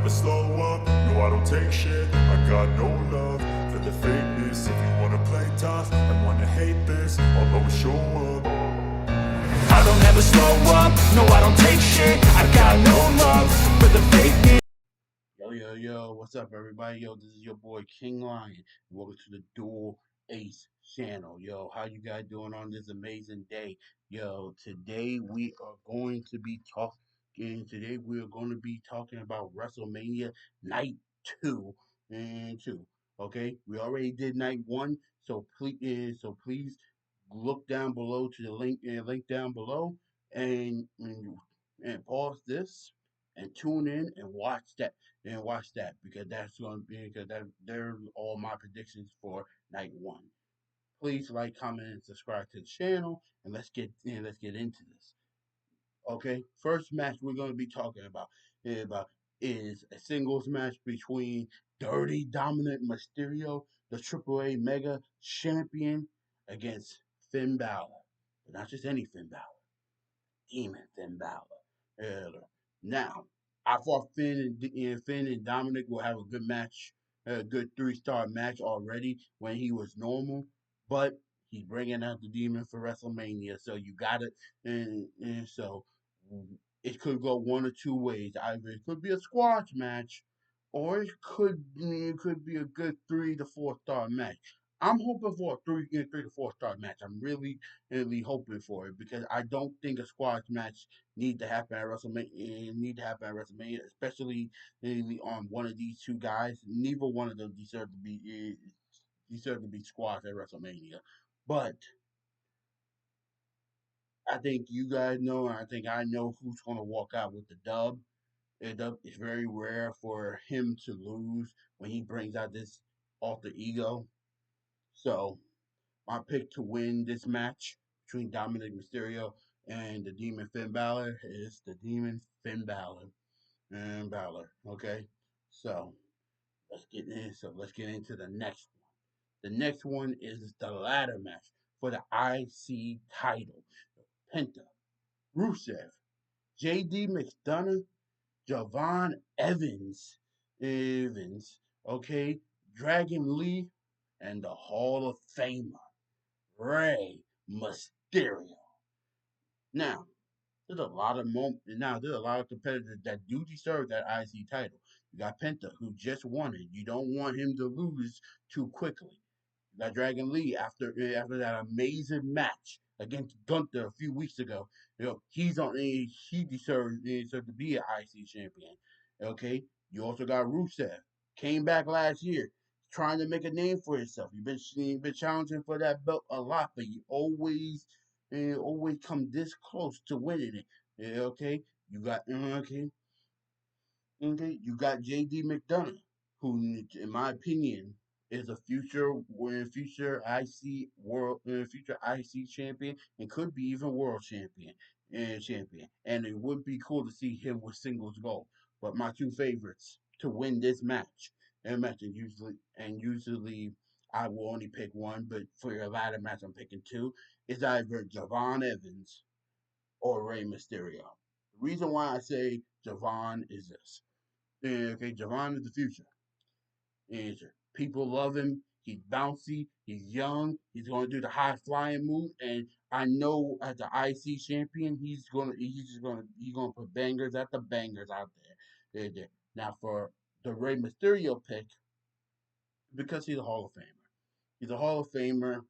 never slow up, no I don't take shit. I got no love for the fakeness. If you wanna play tough and wanna hate this, I'll always show up. I don't ever slow up, no I don't take shit. I got no love for the fakeness. Yo, what's up, everybody? Yo, this is your boy King Lion. Welcome to the Dual Ace channel. Yo, how you guys doing on this amazing day? Yo, today we are going to be talking about WrestleMania Night 2 and 2. Okay, we already did Night 1, so please look down below to the link down below and pause this and tune in and watch that because that's going to be because that they're all my predictions for night one. Please like, comment, and subscribe to the channel, and let's get into this. Okay, first match we're going to be talking about is a singles match between Dirty Dominant Mysterio, the AAA Mega Champion, against Finn Balor, but not just any Finn Balor. Demon Finn Balor. Now, I thought Finn and Dominic will have a good match, a good 3-star match already when he was normal, but he's bringing out the Demon for WrestleMania, so you got it. And so it could go one or two ways. Either it could be a squash match, or it could be a good 3 to 4 star match. I'm hoping for a 3 to 4 star match. I'm really hoping for it because I don't think a squash match need to happen at WrestleMania. Especially on one of these two guys. Neither one of them deserve to be squashed at WrestleMania. But I think you guys know, and I think I know who's going to walk out with the dub. It's very rare for him to lose when he brings out this alter ego. So my pick to win this match between Dominic Mysterio and the Demon Finn Balor is the Demon Finn Balor and Balor. Okay, so let's get into the next one. The next one is the ladder match for the IC title. Penta, Rusev, JD McDonough, Javon Evans, okay, Dragon Lee, and the Hall of Famer, Rey Mysterio. Now, there's a lot of competitors that do deserve that IC title. You got Penta, who just won it. You don't want him to lose too quickly. You got Dragon Lee after that amazing match against Gunther a few weeks ago. He deserves to be an IC champion. Okay, you also got Rusev, came back last year, trying to make a name for himself. You've been challenging for that belt a lot, but you always come this close to winning it. Yeah, okay, you got you got JD McDonough, who, in my opinion, is a future IC champion and could be even world champion. And it would be cool to see him with singles gold. But my two favorites to win this match, and usually I will only pick one, but for your ladder match I'm picking two, is either Javon Evans or Rey Mysterio. The reason why I say Javon is this. Okay, Javon is the future. People love him. He's bouncy. He's young. He's going to do the high flying move, and I know as the IC champion, he's gonna put bangers at the bangers out there. Now for the Rey Mysterio pick, because he's a Hall of Famer. He's a Hall of Famer.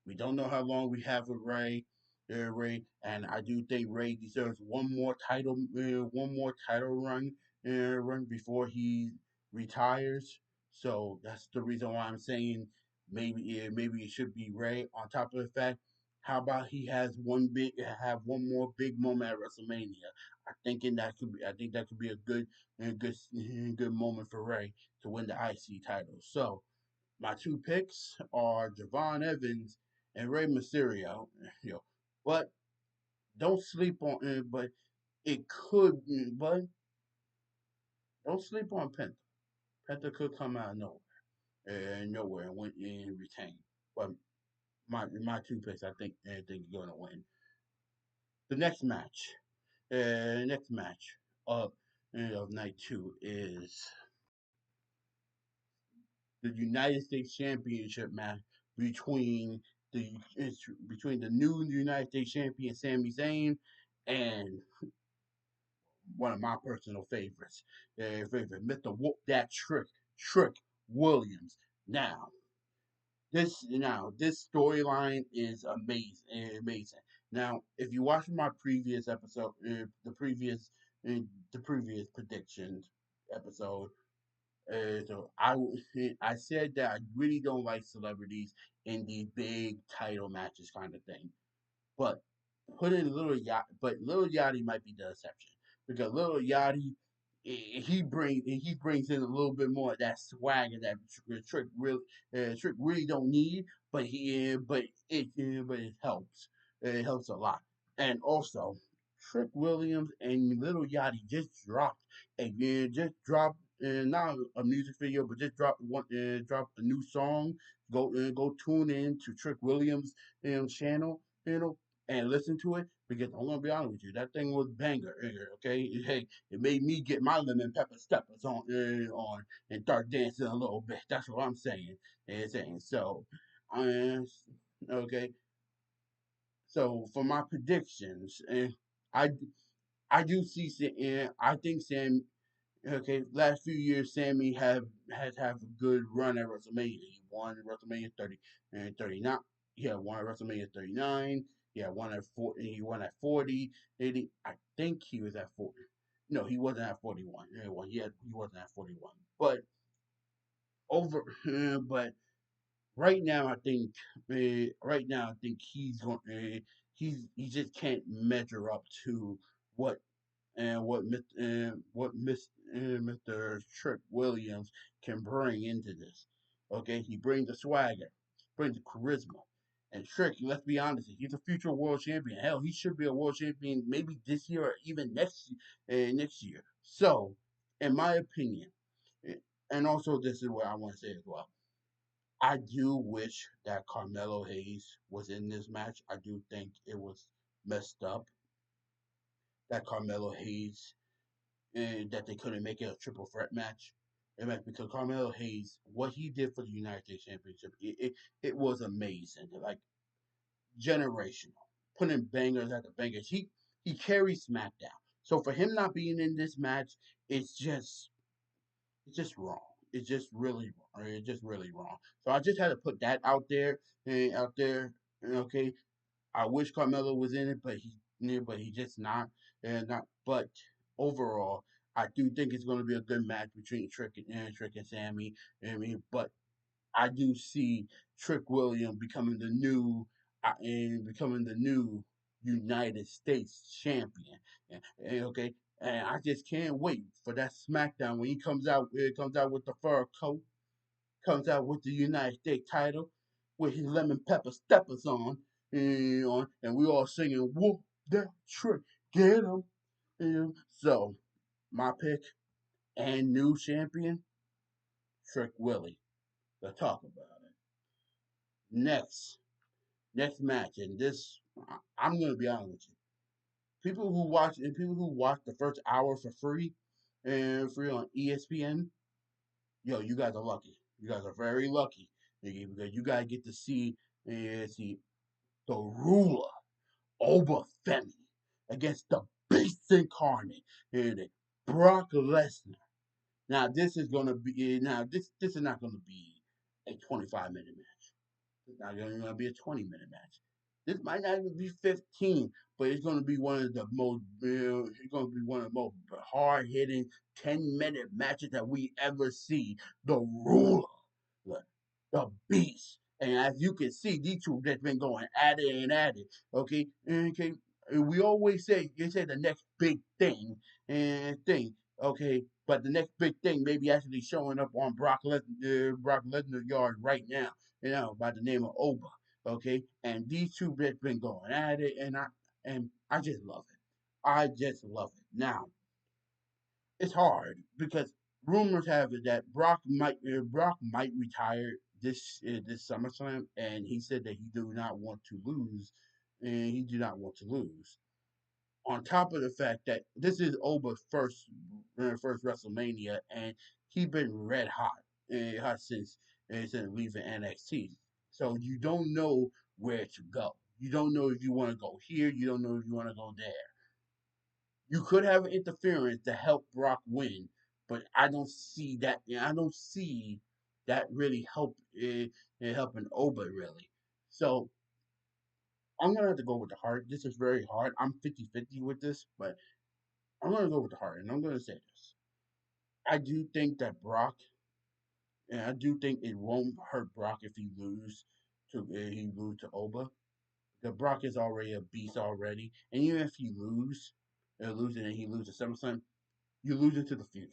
We don't know how long we have with Ray, and I do think Ray deserves one more title run before he retires. So that's the reason why I'm saying maybe it should be Ray. On top of the fact, how about he have one more big moment at WrestleMania? I think that could be a good moment for Ray to win the IC title. So my two picks are Javon Evans and Rey Mysterio. You know, but don't sleep on it. But don't sleep on Penta. Penta could come out of nowhere and win and retain. But my two picks, I think are gonna win. The next match, uh, of night two is the United States Championship match between between the new United States champion Sami Zayn and one of my personal favorites, Mr. Whoop That Trick Williams. Now, this storyline is amazing. Now, if you watch my previous episode, uh, the previous predictions episode, so I said that I really don't like celebrities in these big title matches kind of thing. But Little Yachty might be the exception because Little Yachty he brings in a little bit more of that swagger that Trick really don't need, but it helps. It helps a lot, and also Trick Williams and Little Yachty just dropped not a music video, but just dropped a new song. Go tune in to Trick Williams channel. And listen to it because I'm gonna be honest with you, that thing was banger. Okay, hey, it made me get my lemon pepper steppers on and start dancing a little bit. That's what I'm saying. So, uh, okay. So for my predictions, I I do see. I think Sam. Okay, last few years, Sammy has have a good run at WrestleMania. He won WrestleMania 30 and 39. He had won at WrestleMania 39. Yeah, won at 40. He won at 40. 80. I think he was at 40. No, he wasn't at 41. He wasn't at 41. But over, but right now I think he's going. He just can't measure up to what Mr. Trick Williams can bring into this. Okay, he brings the swagger, brings the charisma, and Trick. Let's be honest, he's a future world champion. Hell, he should be a world champion maybe this year or even next year. So, in my opinion, eh, and also this is what I want to say as well. I do wish that Carmelo Hayes was in this match. I do think it was messed up that Carmelo Hayes and that they couldn't make it a triple threat match. Because Carmelo Hayes, what he did for the United States Championship, it was amazing. Like generational. Putting bangers at the bangers. He carries SmackDown. So for him not being in this match, it's just wrong. It's just really wrong. It's just really wrong. So I just had to put that out there. Okay, I wish Carmelo was in it, but he just not and not. But overall, I do think it's going to be a good match between Trick and Sammy. I mean, but I do see Trick Williams becoming the new United States champion. Okay, and I just can't wait for that SmackDown when he comes out. Comes out with the fur coat, comes out with the United States title, with his lemon pepper steppers and we all singing "Whoop that trick, get him." So my pick and new champion, Trick Willie. Let's talk about it. Next, next match, and this I'm gonna be honest with you. People who watch the first hour for free and free on ESPN, yo, you guys are lucky. You guys are very lucky because you guys get to see the ruler Oba Femi against the beast incarnate and Brock Lesnar. This is not gonna be a 25-minute match. It's not gonna be a 20-minute match. This might not even be 15, but it's gonna be one of the most hard hitting 10-minute matches that we ever see. The ruler, the, the beast. And as you can see, these two just been going at it and at it. Okay. And we always say you say the next big thing. Okay, but the next big thing may be actually showing up on Brock Lesnar yard right now. By the name of Oba. Okay, and these two just been going at it, and I just love it. I just love it. Now it's hard because rumors have it that Brock might retire this SummerSlam, and he said that he do not want to lose, and he do not want to lose. On top of the fact that this is Oba's first WrestleMania, and he been red hot, hot since leaving NXT. So you don't know where to go. You don't know if you want to go here. You don't know if you want to go there. You could have interference to help Brock win, but I don't see that. I don't see that really helping Oba really. So I'm gonna have to go with the heart. This is very hard. I'm 50-50 with this, but I'm gonna go with the heart, and I'm gonna say this. I do think that Brock, and I do think it won't hurt Brock if he lose to Oba. Because Brock is already a beast already, and even if he he loses SummerSlam, you lose into the future.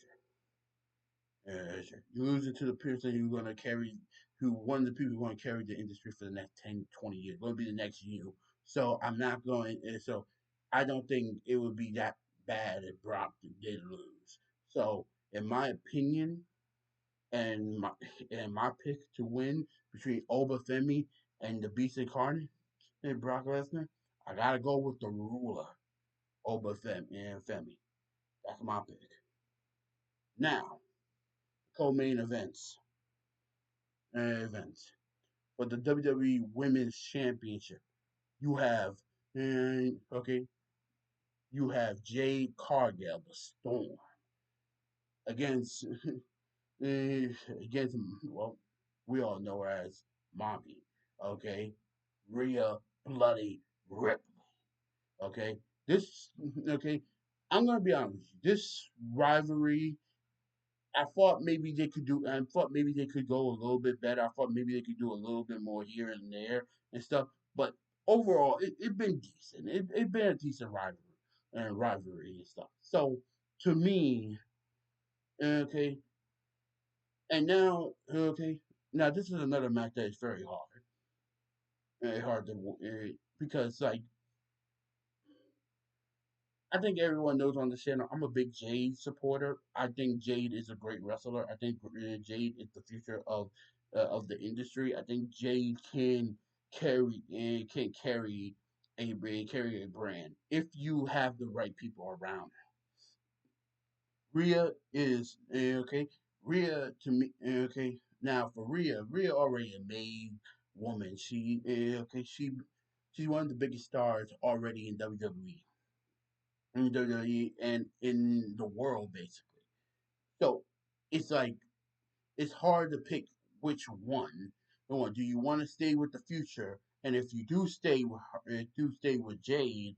You lose it to the person who's going to carry, who one of the people who are going to carry the industry for the next 10, 20 years, going to be the next you. So I'm not going, so I don't think it would be that bad if Brock did lose. So, in my opinion, and my pick to win between Oba Femi and the Beast Incarnate and Brock Lesnar, I gotta go with the ruler, Oba Femi. That's my pick. Now, co-main events for the WWE Women's Championship. You have, okay, you have Jade Cargill, the Storm, against against well, we all know her as Mommy, okay, Rhea Bloody Ripley, okay. This, okay, I'm gonna be honest with you. This rivalry, I thought maybe they could do. I thought maybe they could go a little bit better. I thought maybe they could do a little bit more here and there and stuff. But overall, it been decent. It been a decent rivalry and stuff. So to me, okay, and now okay, now this is another match that is very hard to because like I think everyone knows on the channel, I'm a big Jade supporter. I think Jade is a great wrestler. I think Jade is the future of the industry. I think Jade can carry a brand if you have the right people around. Rhea is okay. Rhea to me okay. Now for Rhea already a made woman. She okay. She's one of the biggest stars already in WWE and in the world basically. So it's like it's hard to pick which one. The one. Do you want to stay with the future? And if you do stay with her, if you do stay with Jade,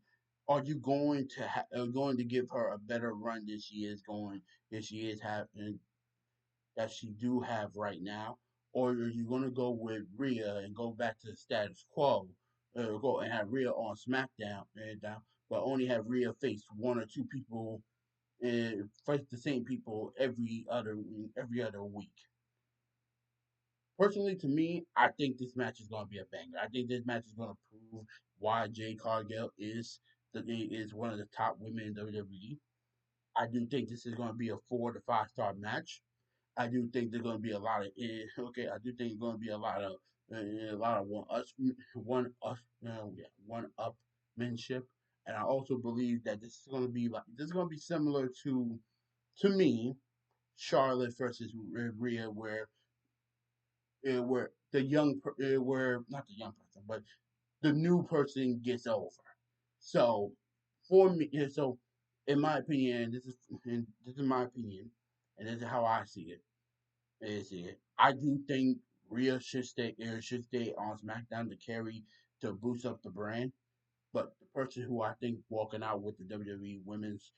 are you going to give her a better run than she is having that she do have right now, or are you going to go with Rhea and go back to the status quo, go and have Rhea on SmackDown and down, but only have Rhea face one or two people fight the same people every other week. Personally, to me, I think this match is going to be a banger. I think this match is going to prove why Jade Cargill is one of the top women in WWE. I do think this is going to be a 4 to 5 star match. I do think there's going to be a lot of okay. I do think there's going to be a lot of one upmanship, and I also believe that this is going to be similar to me Charlotte versus Rhea, where the where not the young person, but the new person gets over. So for me, so in my opinion, this is my opinion, and this is how I see it. I do think Rhea should stay on SmackDown to boost up the brand. But the person who I think walking out with the WWE Women's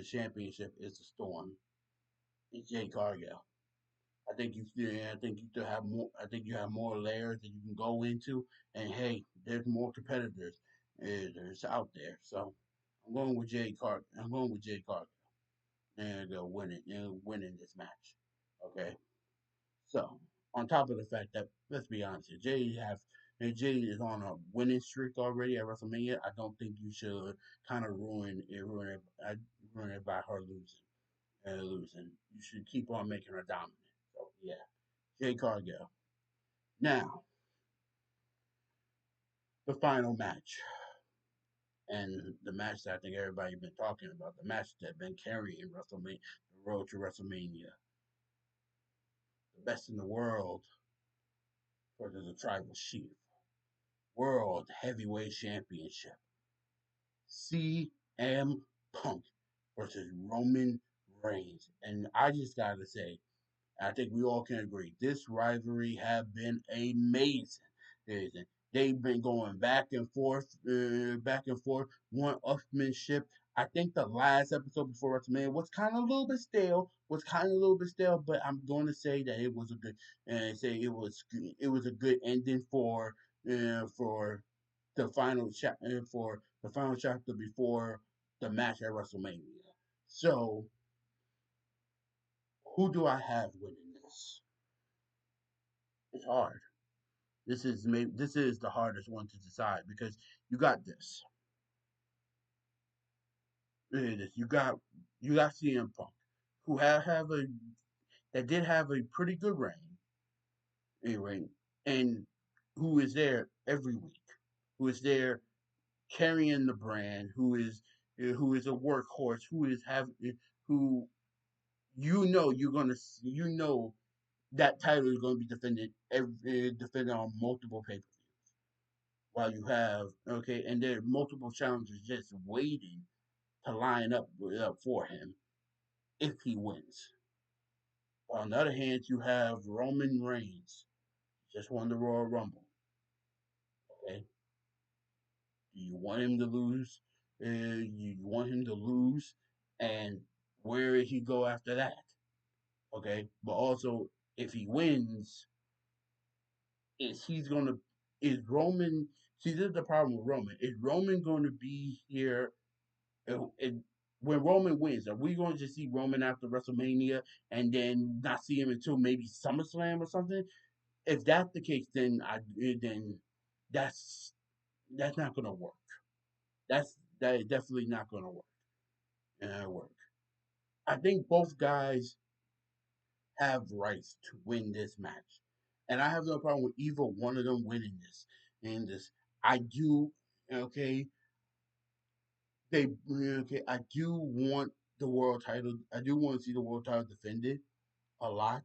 Championship is the Storm. It's Jade Cargill. I think you still have more. I think you have more layers that you can go into, and hey, there's more competitors there's out there. So I'm going with Jade Cargill. I'm going with Jade Cargill and winning this match. Okay. So, on top of the fact that, let's be honest here, Jade is on a winning streak already at WrestleMania. I don't think you should kind of ruin it by her losing. You should keep on making her dominant. So, yeah, Jade Cargill. Now, the final match, and the match that I think everybody been talking about, the match that been carrying WrestleMania, the road to WrestleMania, the best in the world versus the Tribal Chief, World Heavyweight Championship, CM Punk versus Roman Reigns. And I just gotta say, I think we all can agree this rivalry have been amazing. Amazing. They've been going back and forth, one upmanship. I think the last episode before WrestleMania was kind of a little bit stale. But I'm going to say that it was a good, and say it was a good ending for the final chapter before the match at WrestleMania. So, who do I have winning this? It's hard. This is the hardest one to decide because you got this. It is. You got CM Punk, who have a that did have a pretty good reign, anyway, and who is there every week, who is there carrying the brand, who is a workhorse, who you know that title is gonna be defended on multiple pay per views. While you have okay, and there are multiple challenges just waiting to line up for him if he wins. On the other hand, you have Roman Reigns, just won the Royal Rumble. Okay, do you want him to lose? You want him to lose, and where he go after that? Okay, but also if he wins, is he's gonna is Roman? See, this is the problem with Roman. Is Roman going to be here and when Roman wins, are we going to see Roman after WrestleMania and then not see him until maybe SummerSlam or something? If that's the case, then that's that's not going to work. That is definitely not going to work. I think both guys have rights to win this match, and I have no problem with either one of them winning this. And this, I do. Okay, I do want the world title. I do want to see the world title defended a lot,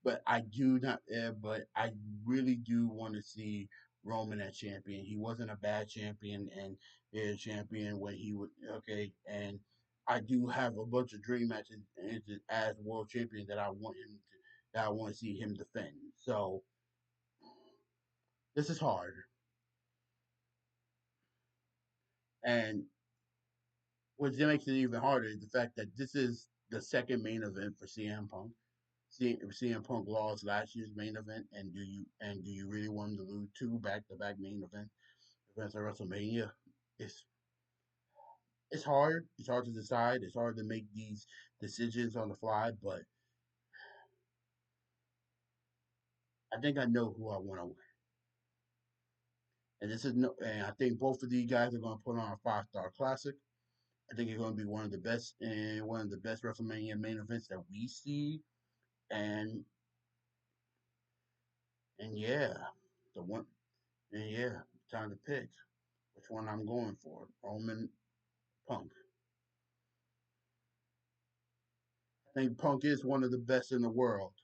but I do not. But I really do want to see Roman as champion. He wasn't a bad champion, and is champion when he was okay. And I do have a bunch of dream matches as world champion that I want to see him defend. So this is hard, and what makes it even harder is the fact that this is the second main event for CM Punk. CM Punk lost last year's main event, and do you really want him to lose two back to back main events at WrestleMania? It's it's hard. It's hard to decide. It's hard to make these decisions on the fly. But I think I know who I want to win, and this is no. And I think both of these guys are going to put on a 5-star classic. I think it's going to be one of the best WrestleMania main events that we see, and and yeah, the one and yeah, time to pick which one I'm going for. Roman Punk. I think Punk is one of the best in the world,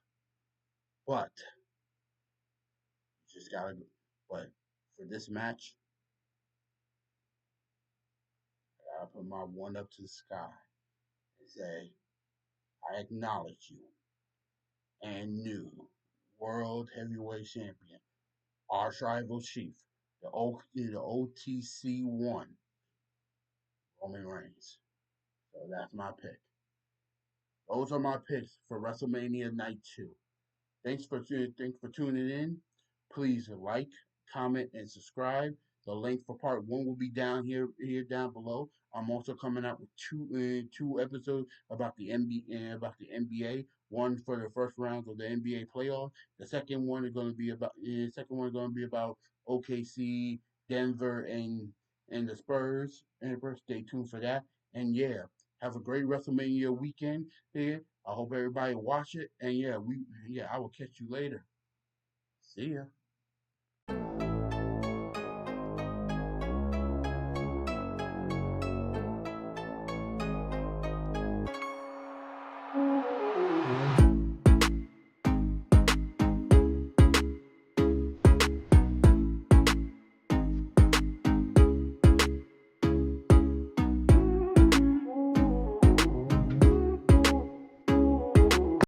but you just gotta. But for this match, I gotta put my one up to the sky and say, I acknowledge you and new World Heavyweight Champion, our tribal chief, the OTC one, Roman Reigns. So that's my pick. Those are my picks for WrestleMania Night 2. Thanks for tuning in. Please like, comment, and subscribe. The link for part one will be here down below. I'm also coming out with two episodes about the NBA. One for the first round of the NBA playoffs. The second one is going to be about OKC, Denver, and the Spurs. And stay tuned for that. And yeah, have a great WrestleMania weekend here. I hope everybody watch it. And I will catch you later. See ya.